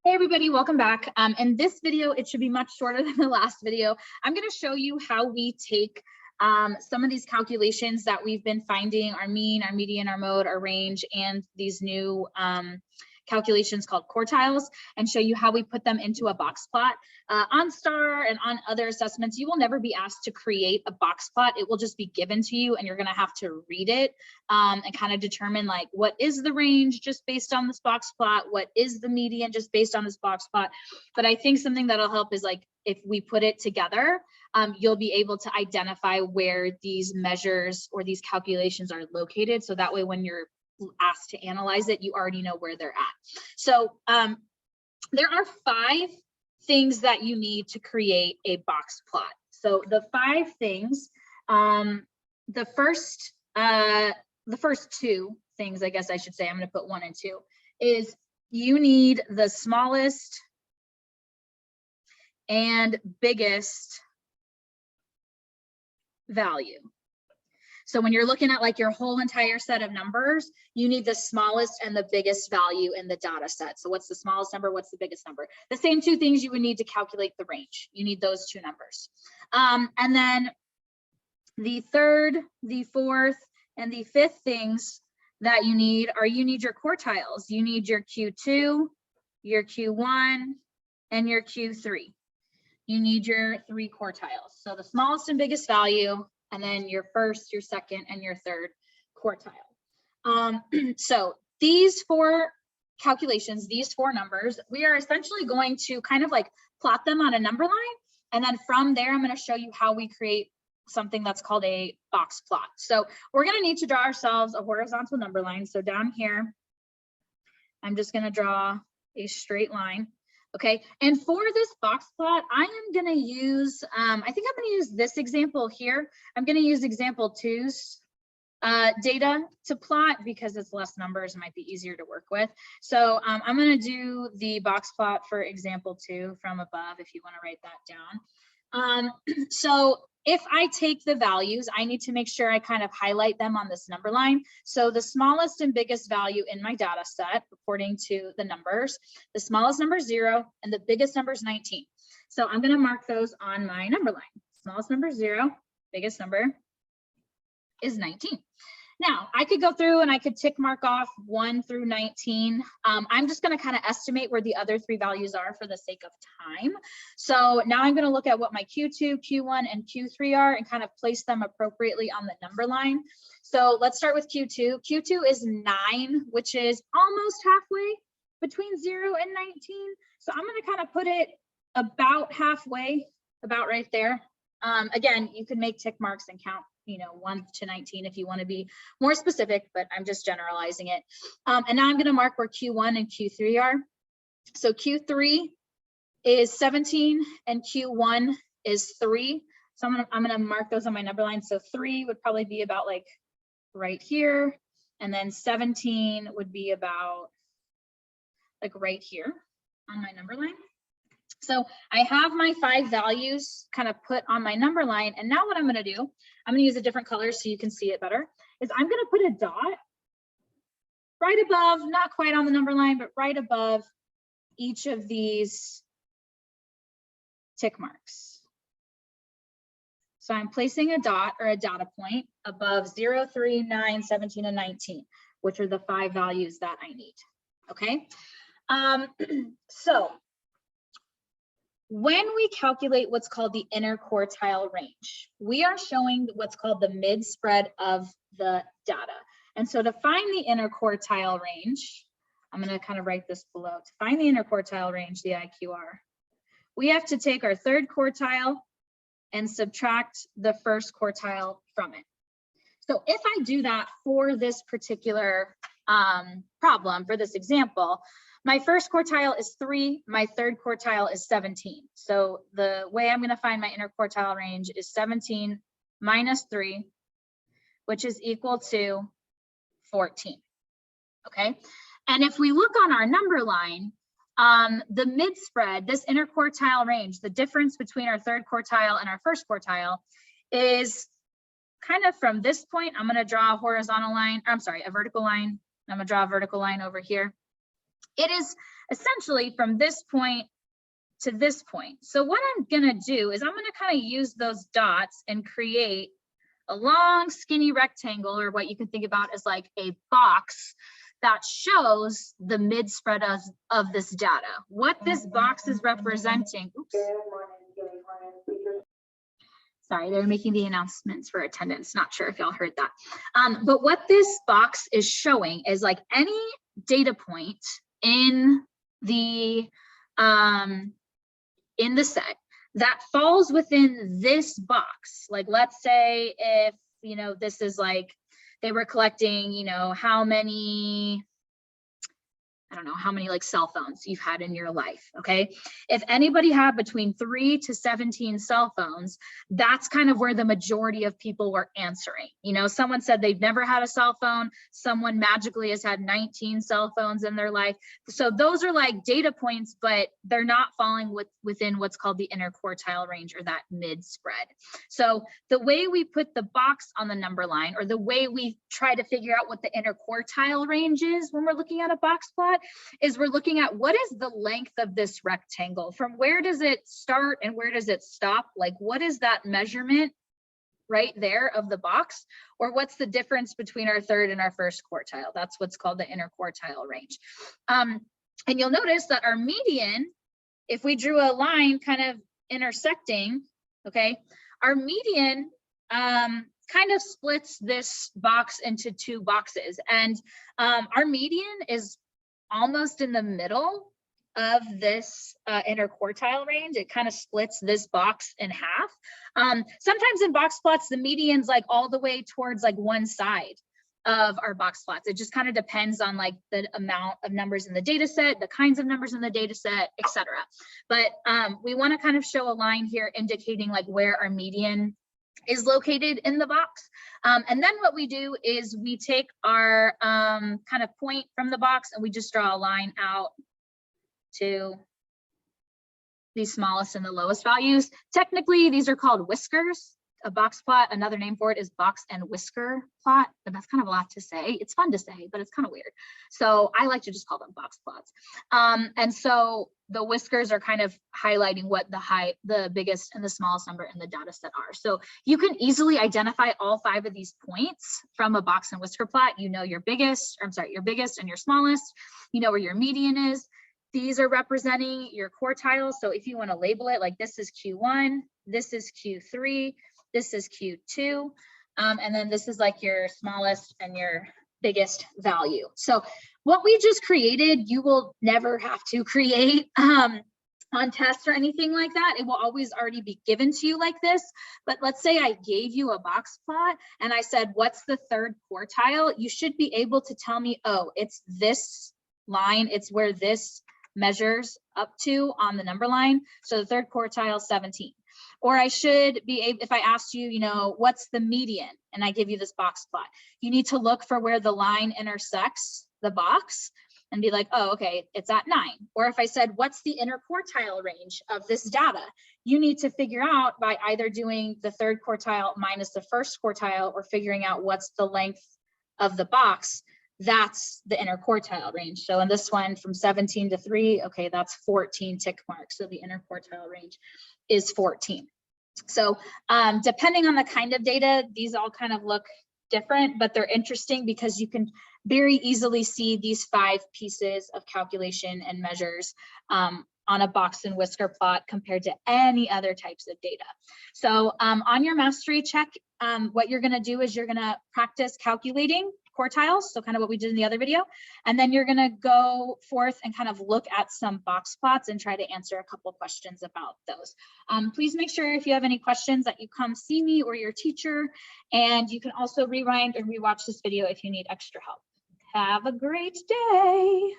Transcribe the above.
Hey everybody, welcome back. In this video, it should be much shorter than the last video. I'm going to show you how we take some of these calculations that we've been finding, our mean, our median, our mode, our range, and these new calculations called quartiles, and show you how we put them into a box plot. On STAR and on other assessments, you will never be asked to create a box plot. It will just be given to you and you're going to have to read it and kind of determine like what is the range just based on this box plot, what is the median just based on this box plot. But I think something that'll help is like if we put it together, you'll be able to identify where these measures or these calculations are located. So that way when you're asked to analyze it, you already know where they're at. So there are 5 things that you need to create a box plot. So the 5 things, the first 2 things, I guess I should say, I'm going to put 1 and 2, is you need the smallest and biggest value. So when you're looking at like your whole entire set of numbers, you need the smallest and the biggest value in the data set. So what's the smallest number? What's the biggest number? The same 2 things you would need to calculate the range. You need those 2 numbers. And then the 3rd, the 4th, and the 5th things that you need your quartiles. You need your Q2, your Q1, and your Q3. You need your 3 quartiles. So the smallest and biggest value, and then your first, your second, and your 3rd quartile. So these 4 calculations, these 4 numbers, we are essentially going to kind of like plot them on a number line. And then from there, I'm going to show you how we create something that's called a box plot. So we're going to need to draw ourselves a horizontal number line. So down here, I'm just going to draw a straight line. Okay, and for this box plot, I am going to use, I think I'm going to use this example here. I'm going to use example 2's data to plot because it's less numbers, it might be easier to work with. So I'm going to do the box plot for example 2 from above if you want to write that down. So if I take the values, I need to make sure I kind of highlight them on this number line. So the smallest and biggest value in my data set, according to the numbers, the smallest number is 0 and the biggest number is 19. So I'm going to mark those on my number line. Smallest number is 0, biggest number is 19. Now I could go through and I could tick mark off 1 through 19. I'm just going to kind of estimate where the other 3 values are for the sake of time. So now I'm going to look at what my Q2, Q1, and Q3 are and kind of place them appropriately on the number line. So let's start with Q2. Q2 is 9, which is almost halfway between 0 and 19. So I'm going to kind of put it about halfway, about right there. Again, you can make tick marks and count 1 to 19 if you want to be more specific, but I'm just generalizing it. And now I'm going to mark where Q1 and Q3 are. So Q3 is 17 and Q1 is 3. So I'm going to mark those on my number line. So 3 would probably be about like right here. And then 17 would be about like right here on my number line. So I have my 5 values kind of put on my number line. And now what I'm going to do, I'm going to use a different color so you can see it better, is I'm going to put a dot right above, not quite on the number line, but right above each of these tick marks. So I'm placing a dot or a data point above 0, 3, 9, 17, and 19, which are the 5 values that I need. Okay. So when we calculate what's called the interquartile range, we are showing what's called the mid-spread of the data. And so to find the interquartile range, I'm going to kind of write this below. To find the interquartile range, the IQR, we have to take our 3rd quartile and subtract the 1st quartile from it. So if I do that for this particular problem, for this example, my 1st quartile is 3, my 3rd quartile is 17. So the way I'm going to find my interquartile range is 17 minus 3, which is equal to 14. Okay. And if we look on our number line, the mid-spread, this interquartile range, the difference between our 3rd quartile and our 1st quartile is kind of from this point. I'm going to draw a horizontal line, a vertical line. I'm going to draw a vertical line over here. it is essentially from this point to this point. So what I'm gonna do is I'm gonna kind of use those dots and create a long skinny rectangle, or what you can think about as like a box that shows the mid spread of this data. What this box is representing, oops. Sorry, they're making the announcements for attendance. Not sure if y'all heard that. But what this box is showing is like any data point in the set that falls within this box. Like, let's say if, you know, this is like, they were collecting, you know, how many, I don't know, how many like cell phones you've had in your life, okay? If anybody had between 3 to 17 cell phones, that's kind of where the majority of people were answering. You know, someone said they've never had a cell phone, someone magically has had 19 cell phones in their life. So those are like data points, but they're not falling within what's called the interquartile range, or that mid spread. So the way we put the box on the number line, or the way we try to figure out what the interquartile range is when we're looking at a box plot, is we're looking at what is the length of this rectangle. From where does it start and where does it stop? Like, what is that measurement right there of the box? Or what's the difference between our third and our first quartile? That's what's called the interquartile range. And you'll notice that our median, if we drew a line kind of intersecting, okay, our median kind of splits this box into two boxes. And our median is almost in the middle of this interquartile range. It kind of splits this box in half. Sometimes in box plots, the median's like all the way towards like one side of our box plots. It just kind of depends on like the amount of numbers in the data set, the kinds of numbers in the data set, etc. But we want to kind of show a line here indicating like where our median is located in the box. And then what we do is we take our kind of point from the box and we just draw a line out to the smallest and the lowest values. Technically, these are called whiskers. A box plot, another name for it is box and whisker plot, but that's kind of a lot to say. It's fun to say, but it's kind of weird. So I like to just call them box plots. And so the whiskers are kind of highlighting what the biggest and the smallest number in the data set are. So you can easily identify all 5 of these points from a box and whisker plot. You know your biggest and your smallest. You know where your median is. These are representing your quartiles. So if you want to label it, like this is Q1, this is Q3, this is Q2, and then this is like your smallest and your biggest value. So what we just created, you will never have to create on tests or anything like that. It will always already be given to you like this. But let's say I gave you a box plot and I said, what's the third quartile? You should be able to tell me, oh, it's this line, it's where this measures up to on the number line. So the third quartile, 17. Or I should be able, if I asked you, you know, what's the median? And I give you this box plot, you need to look for where the line intersects the box and be like, oh, okay, it's at 9. Or if I said, what's the interquartile range of this data? You need to figure out by either doing the third quartile minus the first quartile or figuring out what's the length of the box. That's the interquartile range. So in this one from 17 to 3, okay, that's 14 tick marks. So the interquartile range is 14. So depending on the kind of data, these all kind of look different, but they're interesting because you can very easily see these 5 pieces of calculation and measures on a box and whisker plot compared to any other types of data. So on your mastery check, what you're going to do is you're going to practice calculating quartiles, so kind of what we did in the other video, and then you're going to go forth and kind of look at some box plots and try to answer a couple questions about those. Please make sure if you have any questions that you come see me or your teacher, and you can also rewind and rewatch this video if you need extra help. Have a great day.